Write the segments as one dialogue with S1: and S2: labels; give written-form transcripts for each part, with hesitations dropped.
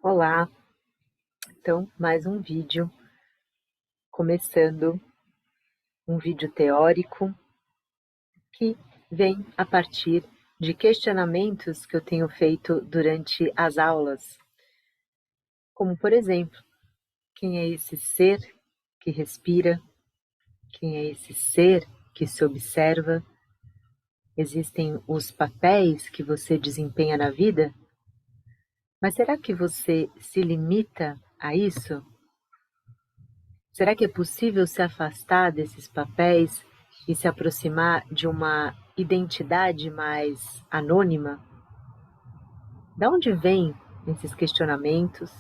S1: Olá, então mais um vídeo, começando um vídeo teórico que vem a partir de questionamentos que eu tenho feito durante as aulas, como por exemplo, quem é esse ser que respira? Quem é esse ser que se observa? Existem os papéis que você desempenha na vida? Mas será que você se limita a isso? Será que é possível se afastar desses papéis e se aproximar de uma identidade mais anônima? Da onde vêm esses questionamentos?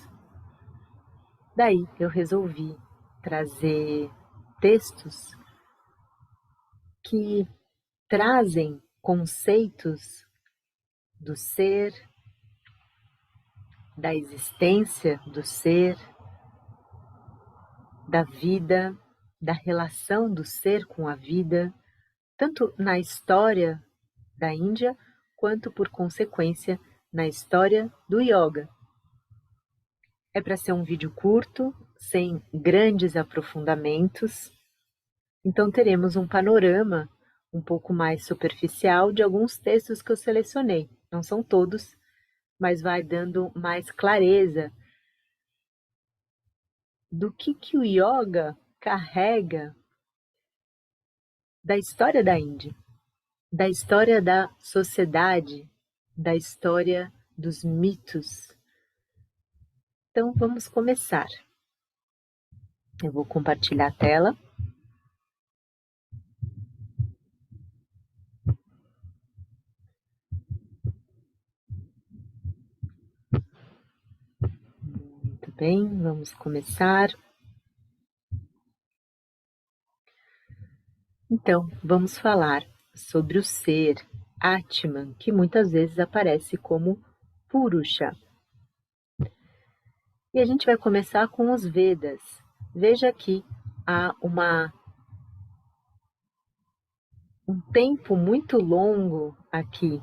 S1: Daí eu resolvi trazer textos que trazem conceitos do ser, da existência do ser, da vida, da relação do ser com a vida, tanto na história da Índia, quanto por consequência na história do yoga. É para ser um vídeo curto, sem grandes aprofundamentos, então teremos um panorama um pouco mais superficial de alguns textos que eu selecionei. Não são todos, mas vai dando mais clareza do que o yoga carrega da história da Índia, da história da sociedade, da história dos mitos. Então vamos começar. Eu vou compartilhar a tela. Muito bem, vamos começar. Então, vamos falar sobre o ser Atman, que muitas vezes aparece como Purusha. E a gente vai começar com os Vedas. Veja que há um tempo muito longo aqui.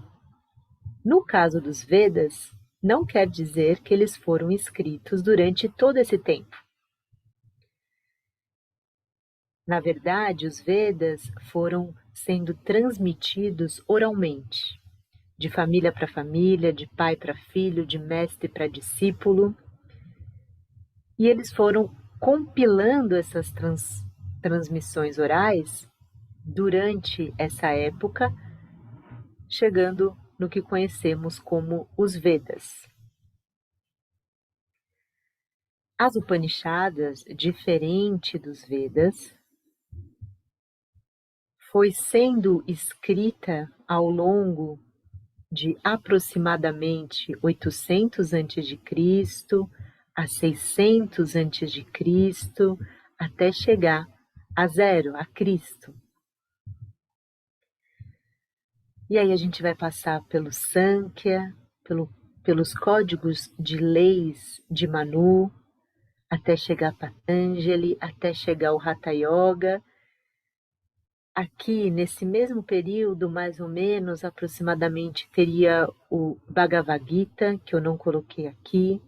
S1: No caso dos Vedas, não quer dizer que eles foram escritos durante todo esse tempo. Na verdade, os Vedas foram sendo transmitidos oralmente, de família para família, de pai para filho, de mestre para discípulo, e eles foram compilando essas transmissões orais durante essa época, chegando no que conhecemos como os Vedas. As Upanishads, diferente dos Vedas, foi sendo escrita ao longo de aproximadamente 800 a.C. a 600 a.C., até chegar a zero, a Cristo. E aí a gente vai passar pelo Sankhya, pelos códigos de leis de Manu, até chegar a Patanjali, até chegar ao Hatha Yoga. Aqui, nesse mesmo período, mais ou menos, aproximadamente, teria o Bhagavad Gita, que eu não coloquei aqui.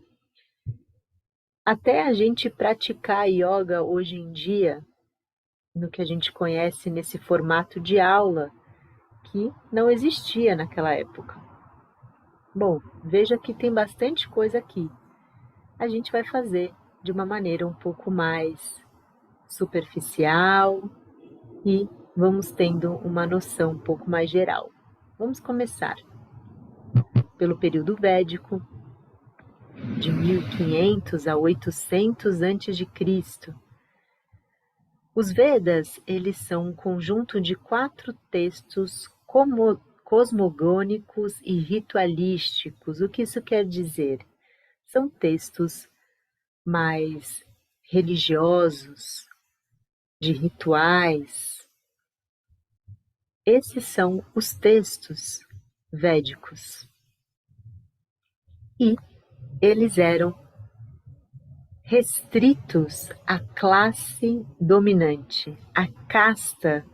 S1: Até a gente praticar yoga hoje em dia, no que a gente conhece nesse formato de aula, que não existia naquela época. Bom, veja que tem bastante coisa aqui. A gente vai fazer de uma maneira um pouco mais superficial e vamos tendo uma noção um pouco mais geral. Vamos começar pelo período védico, de 1500 a 800 a.C. Os Vedas, eles são um conjunto de 4 textos cosmogônicos e ritualísticos. O que isso quer dizer? São textos mais religiosos, de rituais. Esses são os textos védicos. E eles eram restritos à classe dominante, à casta,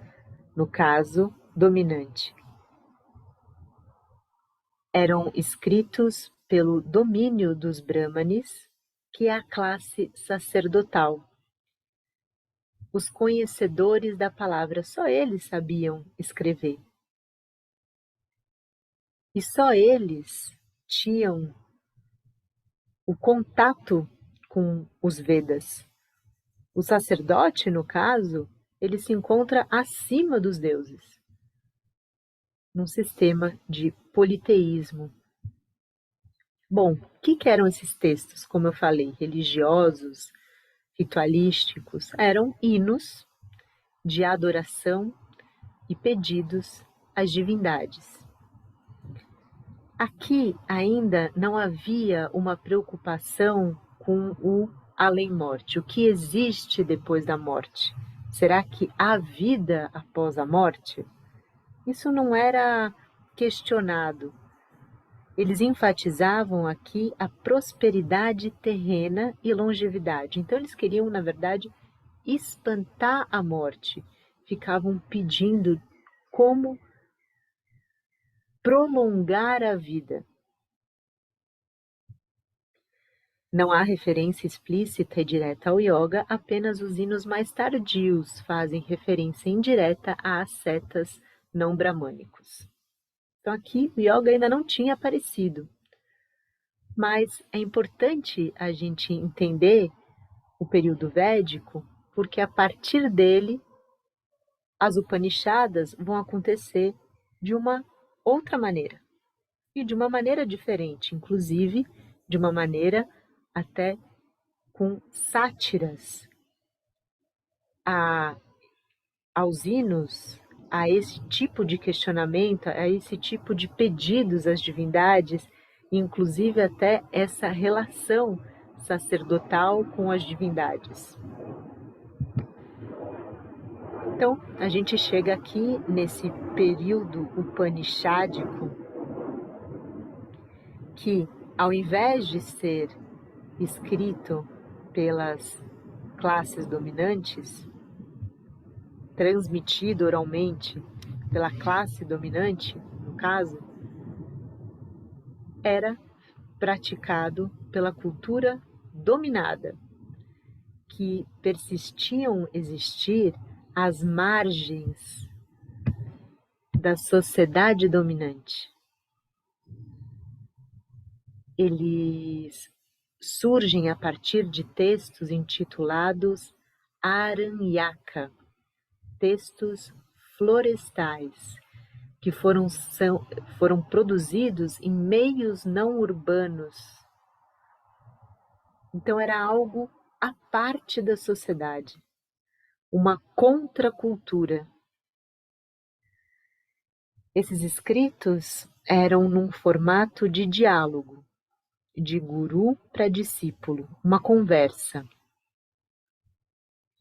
S1: no caso, dominante. Eram escritos pelo domínio dos Brahmanes, que é a classe sacerdotal. Os conhecedores da palavra, só eles sabiam escrever. E só eles tinham o contato com os Vedas. O sacerdote, no caso, ele se encontra acima dos deuses, num sistema de politeísmo. Bom, o que eram esses textos? Como eu falei, religiosos, ritualísticos, eram hinos de adoração e pedidos às divindades. Aqui ainda não havia uma preocupação com o além-morte. O que existe depois da morte? Será que há vida após a morte? Isso não era questionado. Eles enfatizavam aqui a prosperidade terrena e longevidade. Então eles queriam, na verdade, espantar a morte. Ficavam pedindo como prolongar a vida. Não há referência explícita e direta ao yoga, apenas os hinos mais tardios fazem referência indireta a ascetas não bramânicos. Então aqui o yoga ainda não tinha aparecido. Mas é importante a gente entender o período védico, porque a partir dele as Upanishadas vão acontecer de uma outra maneira. E de uma maneira diferente, inclusive de uma maneira até com sátiras aos hinos, a esse tipo de questionamento, a esse tipo de pedidos às divindades, inclusive até essa relação sacerdotal com as divindades. Então, a gente chega aqui nesse período upanishádico que, ao invés de ser escrito pelas classes dominantes, transmitido oralmente pela classe dominante, no caso, era praticado pela cultura dominada, que persistiam existir às margens da sociedade dominante. Eles surgem a partir de textos intitulados Aranyaka, textos florestais, que foram produzidos em meios não urbanos. Então era algo à parte da sociedade, uma contracultura. Esses escritos eram num formato de diálogo, de guru para discípulo, uma conversa.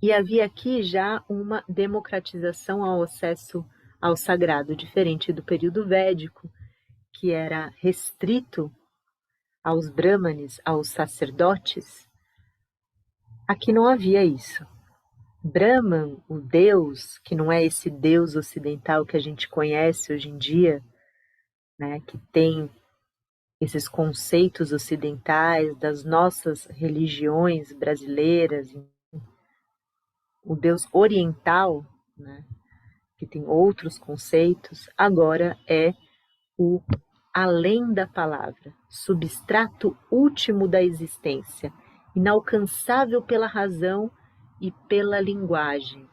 S1: E havia aqui já uma democratização ao acesso ao sagrado, diferente do período védico, que era restrito aos brahmanes, aos sacerdotes. Aqui não havia isso. Brahman, o Deus, que não é esse Deus ocidental que a gente conhece hoje em dia, né, que tem esses conceitos ocidentais das nossas religiões brasileiras, o Deus oriental, né, que tem outros conceitos, agora é o além da palavra, substrato último da existência, inalcançável pela razão e pela linguagem.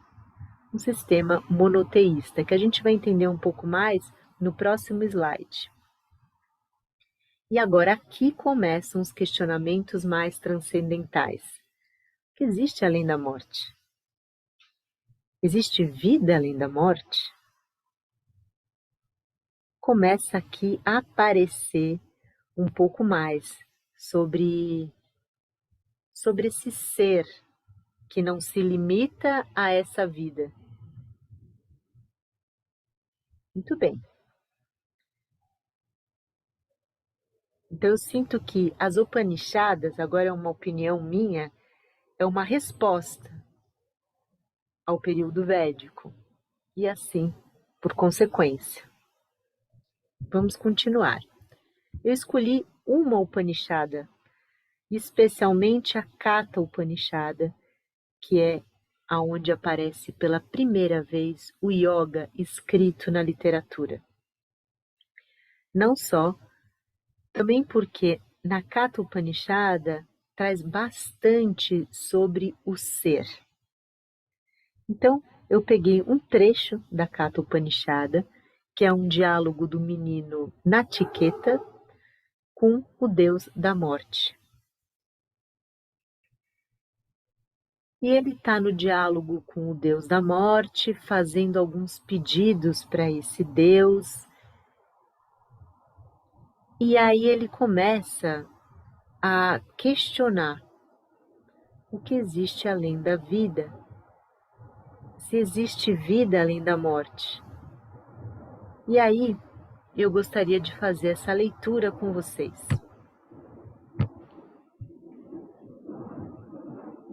S1: Um sistema monoteísta, que a gente vai entender um pouco mais no próximo slide. E agora aqui começam os questionamentos mais transcendentais. O que existe além da morte? Existe vida além da morte? Começa aqui a aparecer um pouco mais sobre esse ser que não se limita a essa vida. Muito bem. Então eu sinto que as Upanishadas, agora é uma opinião minha, é uma resposta ao período védico. E assim, por consequência. Vamos continuar. Eu escolhi uma Upanishada, especialmente a Katha Upanishada, que é aonde aparece pela primeira vez o yoga escrito na literatura. Não só, também porque na Katha Upanishada traz bastante sobre o ser. Então, eu peguei um trecho da Katha Upanishada, que é um diálogo do menino Nachiqueta com o deus da morte. E ele está no diálogo com o deus da morte, fazendo alguns pedidos para esse deus. E aí ele começa a questionar o que existe além da vida, se existe vida além da morte. E aí eu gostaria de fazer essa leitura com vocês.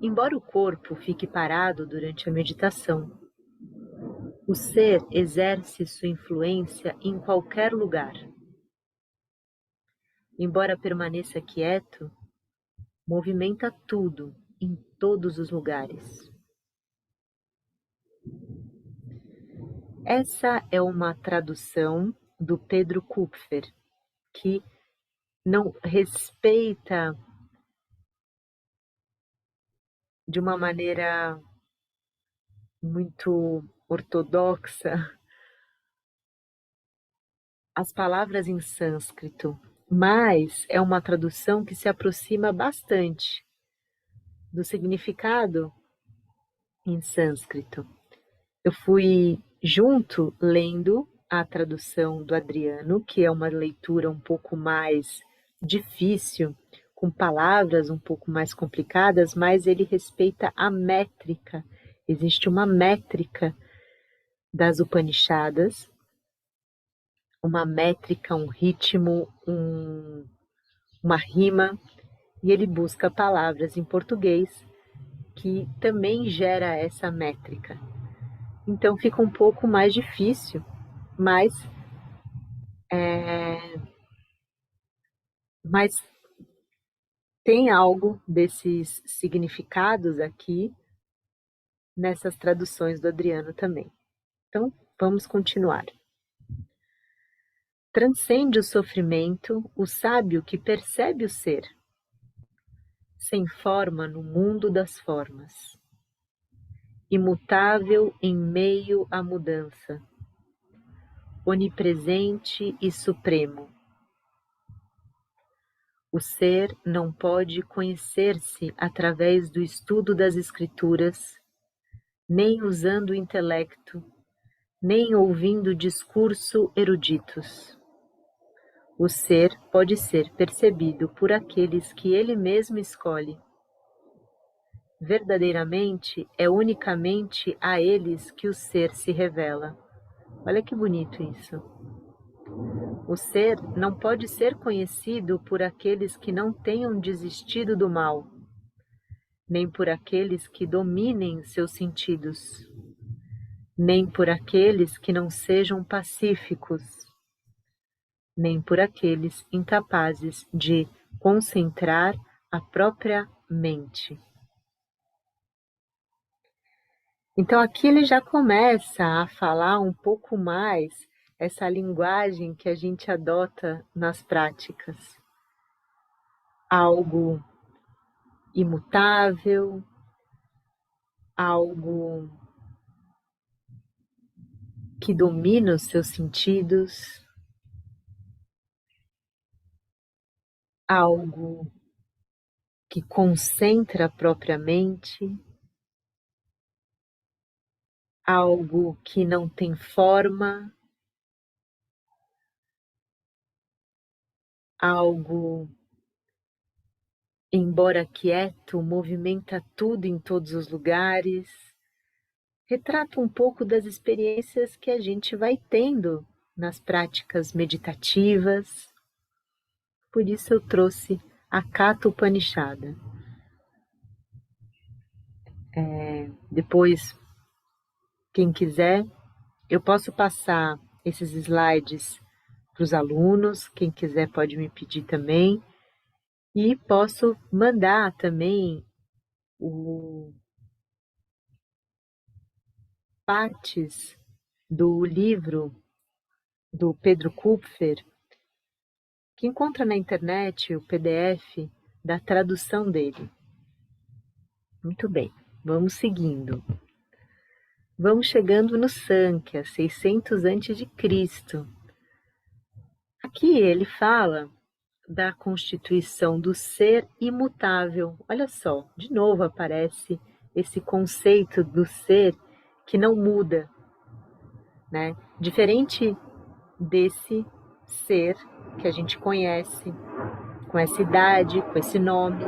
S1: Embora o corpo fique parado durante a meditação, o ser exerce sua influência em qualquer lugar. Embora permaneça quieto, movimenta tudo em todos os lugares. Essa é uma tradução do Pedro Kupfer, que não respeita de uma maneira muito ortodoxa as palavras em sânscrito, mas é uma tradução que se aproxima bastante do significado em sânscrito. Eu fui junto lendo a tradução do Adriano, que é uma leitura um pouco mais difícil, com palavras um pouco mais complicadas, mas ele respeita a métrica. Existe uma métrica das Upanishadas, uma métrica, um ritmo, uma rima, e ele busca palavras em português que também gera essa métrica. Então fica um pouco mais difícil, mas tem algo desses significados aqui nessas traduções do Adriano também. Então, vamos continuar. Transcende o sofrimento o sábio que percebe o ser, sem forma no mundo das formas, imutável em meio à mudança, onipresente e supremo. O ser não pode conhecer-se através do estudo das escrituras, nem usando o intelecto, nem ouvindo discurso eruditos. O ser pode ser percebido por aqueles que ele mesmo escolhe. Verdadeiramente, é unicamente a eles que o ser se revela. Olha que bonito isso. O ser não pode ser conhecido por aqueles que não tenham desistido do mal, nem por aqueles que dominem seus sentidos, nem por aqueles que não sejam pacíficos, nem por aqueles incapazes de concentrar a própria mente. Então aqui ele já começa a falar um pouco mais essa linguagem que a gente adota nas práticas. Algo imutável, algo que domina os seus sentidos, algo que concentra a própria mente, algo que não tem forma, algo, embora quieto, movimenta tudo em todos os lugares. Retrata um pouco das experiências que a gente vai tendo nas práticas meditativas. Por isso eu trouxe a Katha Upanishada. Depois, quem quiser, eu posso passar esses slides para os alunos, quem quiser pode me pedir também. E posso mandar também partes do livro do Pedro Kupfer, que encontra na internet o PDF da tradução dele. Muito bem, vamos seguindo. Vamos chegando no Sankhya, 600 a.C. Aqui ele fala da constituição do ser imutável. Olha só, de novo aparece esse conceito do ser que não muda, né? Diferente desse ser que a gente conhece, com essa idade, com esse nome,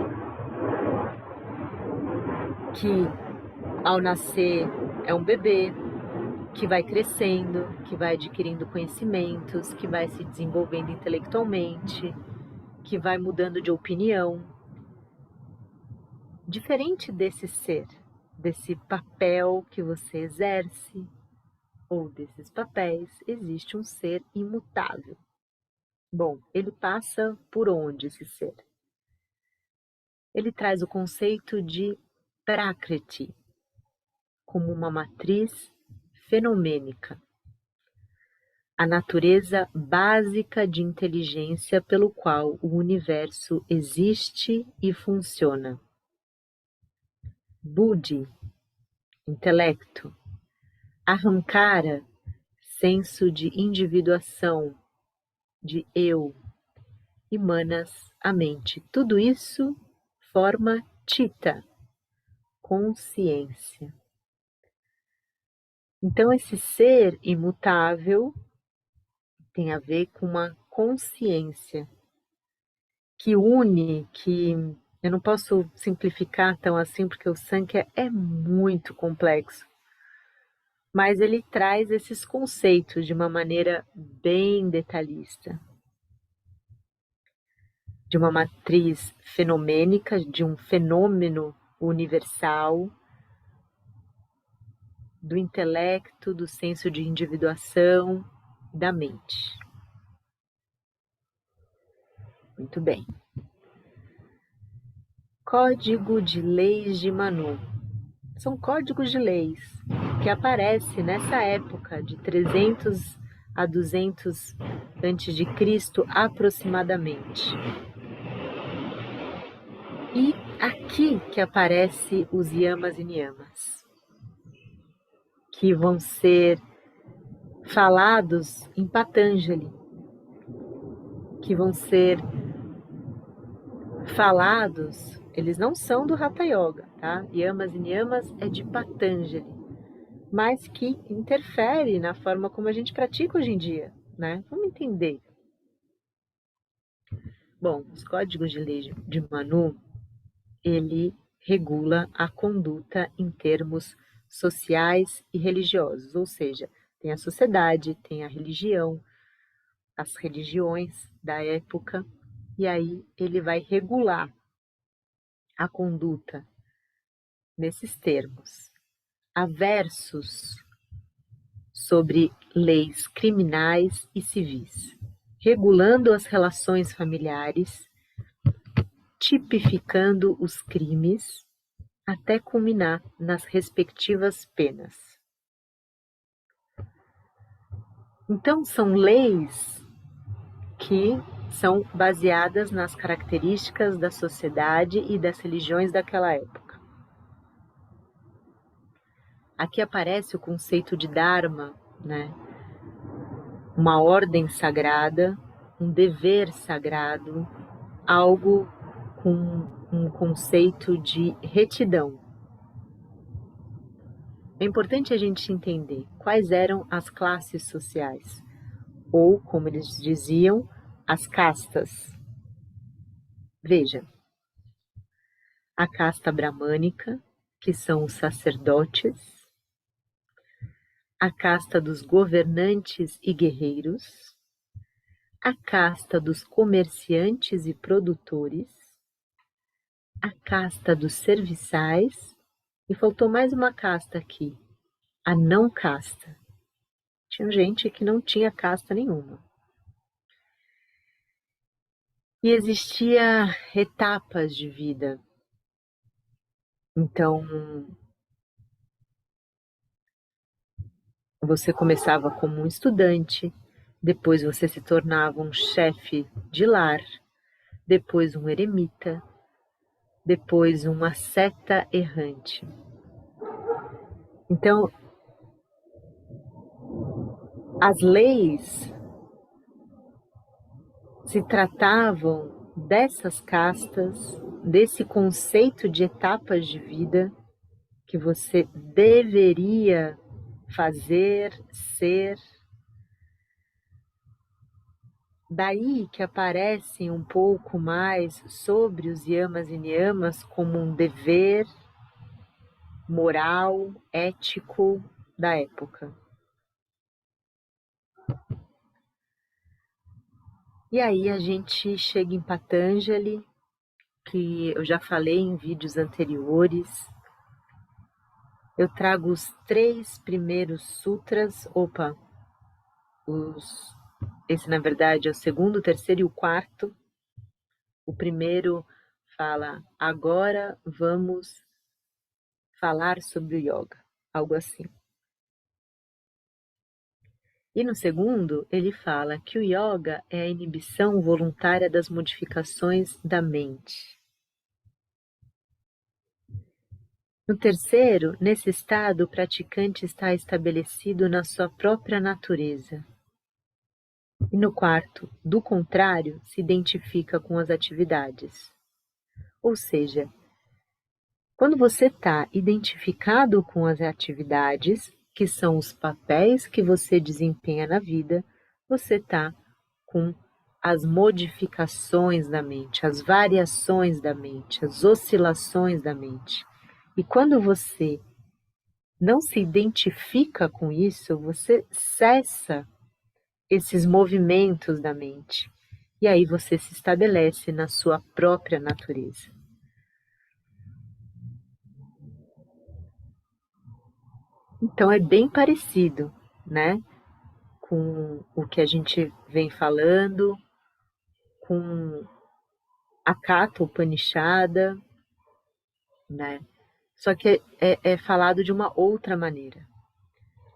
S1: que ao nascer é um bebê, que vai crescendo, que vai adquirindo conhecimentos, que vai se desenvolvendo intelectualmente, que vai mudando de opinião. Diferente desse ser, desse papel que você exerce, ou desses papéis, existe um ser imutável. Bom, ele passa por onde esse ser? Ele traz o conceito de Prakriti, como uma matriz fenomênica, a natureza básica de inteligência pelo qual o universo existe e funciona. Buddhi, intelecto. Ahamkara, senso de individuação, de eu. E manas, a mente. Tudo isso forma Chitta, consciência. Então, esse ser imutável tem a ver com uma consciência que une, que eu não posso simplificar tão assim, porque o Sankhya é muito complexo, mas ele traz esses conceitos de uma maneira bem detalhista, de uma matriz fenomênica, de um fenômeno universal, do intelecto, do senso de individuação, da mente. Muito bem. Código de Leis de Manu. São códigos de leis que aparecem nessa época de 300 a 200 antes de Cristo aproximadamente. E aqui que aparece os yamas e niyamas, que vão ser falados em Patanjali, que vão ser falados, eles não são do Hatha Yoga, tá? Yamas e niyamas é de Patanjali, mas que interfere na forma como a gente pratica hoje em dia, né? Vamos entender. Bom, os códigos de lei de Manu, ele regula a conduta em termos sociais e religiosos, ou seja, tem a sociedade, tem a religião, as religiões da época, e aí ele vai regular a conduta nesses termos. Há versos sobre leis criminais e civis, regulando as relações familiares, tipificando os crimes, até culminar nas respectivas penas. Então, são leis que são baseadas nas características da sociedade e das religiões daquela época. Aqui aparece o conceito de Dharma, né? Uma ordem sagrada, um dever sagrado, algo com um conceito de retidão. É importante a gente entender quais eram as classes sociais, ou, como eles diziam, as castas. Veja, a casta bramânica, que são os sacerdotes, a casta dos governantes e guerreiros, a casta dos comerciantes e produtores, a casta dos serviçais, e faltou mais uma casta aqui, a não casta. Tinha gente que não tinha casta nenhuma. E existia etapas de vida. Então, você começava como um estudante, depois você se tornava um chefe de lar, depois um eremita, depois um asceta errante. Então, as leis se tratavam dessas castas, desse conceito de etapas de vida que você deveria fazer, ser. Daí que aparecem um pouco mais sobre os yamas e niyamas como um dever moral, ético da época. E aí a gente chega em Patanjali, que eu já falei em vídeos anteriores. Eu trago os 3 primeiros sutras, esse na verdade é o segundo, o terceiro e o quarto. O primeiro fala, agora vamos falar sobre o yoga, algo assim. E no segundo, ele fala que o yoga é a inibição voluntária das modificações da mente. No terceiro, nesse estado, o praticante está estabelecido na sua própria natureza. E no quarto, do contrário, se identifica com as atividades. Ou seja, quando você está identificado com as atividades, que são os papéis que você desempenha na vida, você está com as modificações da mente, as variações da mente, as oscilações da mente. E quando você não se identifica com isso, você cessa esses movimentos da mente. E aí você se estabelece na sua própria natureza. Então é bem parecido, né, com o que a gente vem falando, com a Katha Upanishada, né? Só que é falado de uma outra maneira.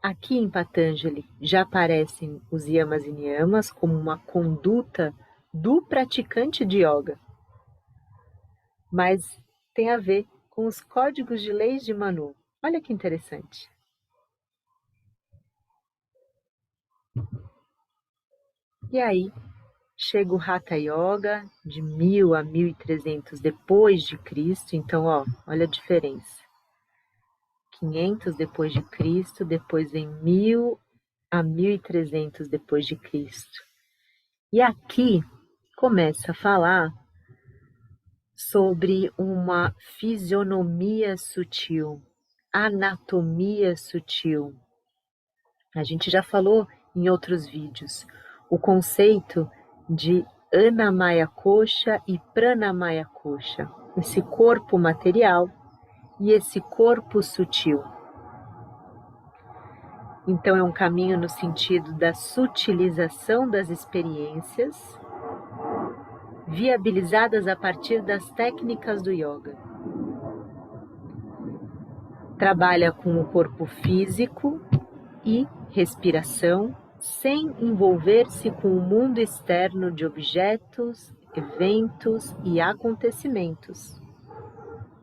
S1: Aqui em Patanjali já aparecem os yamas e niyamas como uma conduta do praticante de yoga, mas tem a ver com os códigos de leis de Manu. Olha que interessante. E aí chega o Hatha Yoga de 1000 a 1300 depois de Cristo. Então, olha a diferença. 500 depois de Cristo, depois vem 1000 a 1300 depois de Cristo. E aqui começa a falar sobre uma fisionomia sutil, anatomia sutil. A gente já falou em outros vídeos o conceito de Annamaya Kosha e Pranamaya Kosha, esse corpo material e esse corpo sutil. Então é um caminho no sentido da sutilização das experiências, viabilizadas a partir das técnicas do yoga. Trabalha com o corpo físico e respiração, sem envolver-se com o mundo externo de objetos, eventos e acontecimentos.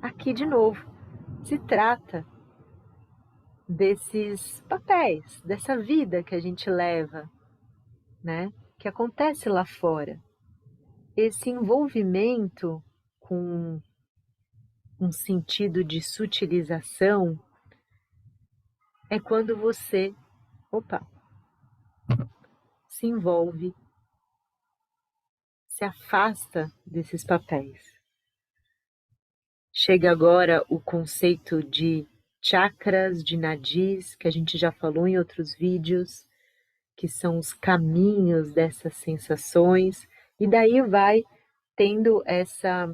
S1: Aqui, de novo, se trata desses papéis, dessa vida que a gente leva, né? Que acontece lá fora. Esse envolvimento com um sentido de sutilização é quando você, se envolve, se afasta desses papéis. Chega agora o conceito de chakras, de nadis, que a gente já falou em outros vídeos, que são os caminhos dessas sensações, e daí vai tendo essa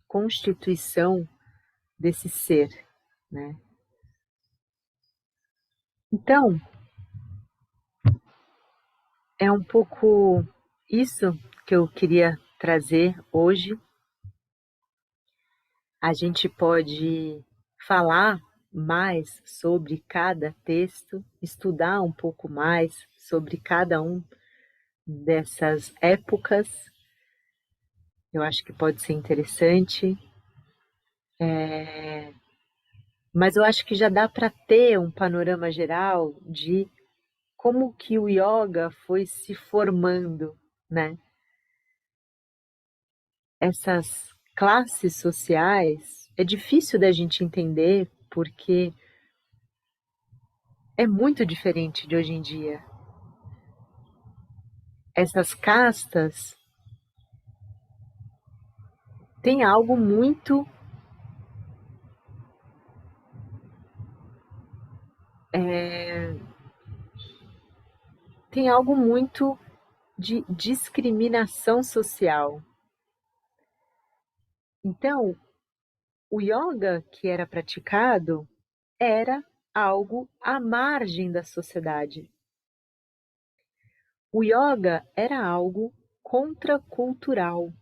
S1: constituição desse ser, né? Então, é um pouco isso que eu queria trazer hoje. A gente pode falar mais sobre cada texto, estudar um pouco mais sobre cada um dessas épocas. Eu acho que pode ser interessante. Mas eu acho que já dá para ter um panorama geral de como que o yoga foi se formando, né? Essas classes sociais é difícil da gente entender porque é muito diferente de hoje em dia. Essas castas têm algo muito tem algo muito de discriminação social. Então, o yoga que era praticado era algo à margem da sociedade. O yoga era algo contracultural,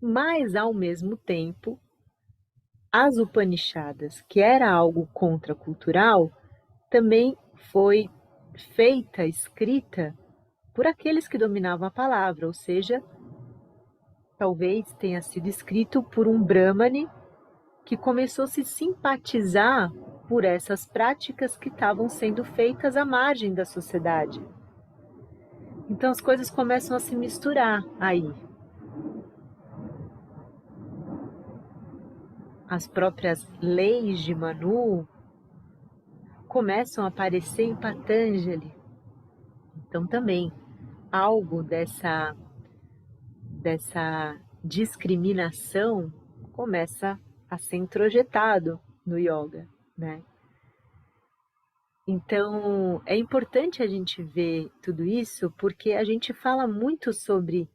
S1: mas ao mesmo tempo, as Upanishadas, que era algo contracultural, também foi feita, escrita por aqueles que dominavam a palavra, ou seja, talvez tenha sido escrito por um Brahmane que começou a se simpatizar por essas práticas que estavam sendo feitas à margem da sociedade. Então as coisas começam a se misturar aí. As próprias leis de Manu começam a aparecer em Patanjali. Então também algo dessa discriminação começa a ser introjetado no yoga, né? Então, é importante a gente ver tudo isso porque a gente fala muito sobre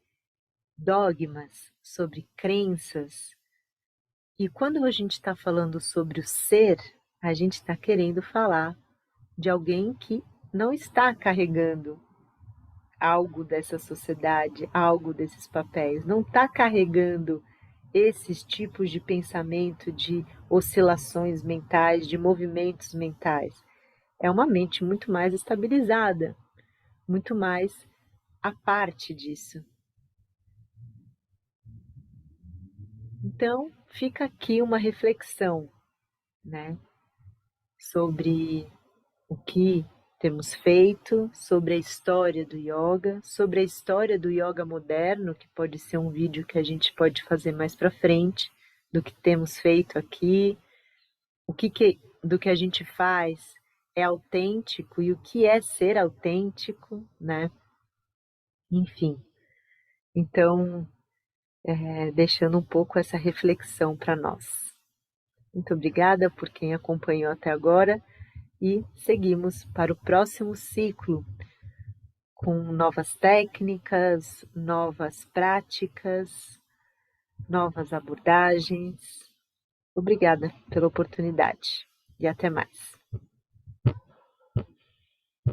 S1: dogmas, sobre crenças, e quando a gente está falando sobre o ser, a gente está querendo falar de alguém que não está carregando algo dessa sociedade, algo desses papéis, não está carregando esses tipos de pensamento, de oscilações mentais, de movimentos mentais. É uma mente muito mais estabilizada, muito mais a parte disso. Então, fica aqui uma reflexão, né, sobre o que temos feito, sobre a história do yoga, sobre a história do yoga moderno, que pode ser um vídeo que a gente pode fazer mais para frente, do que temos feito aqui, do que a gente faz é autêntico e o que é ser autêntico, né? Enfim, então, deixando um pouco essa reflexão para nós. Muito obrigada por quem acompanhou até agora e seguimos para o próximo ciclo com novas técnicas, novas práticas, novas abordagens. Obrigada pela oportunidade e até mais.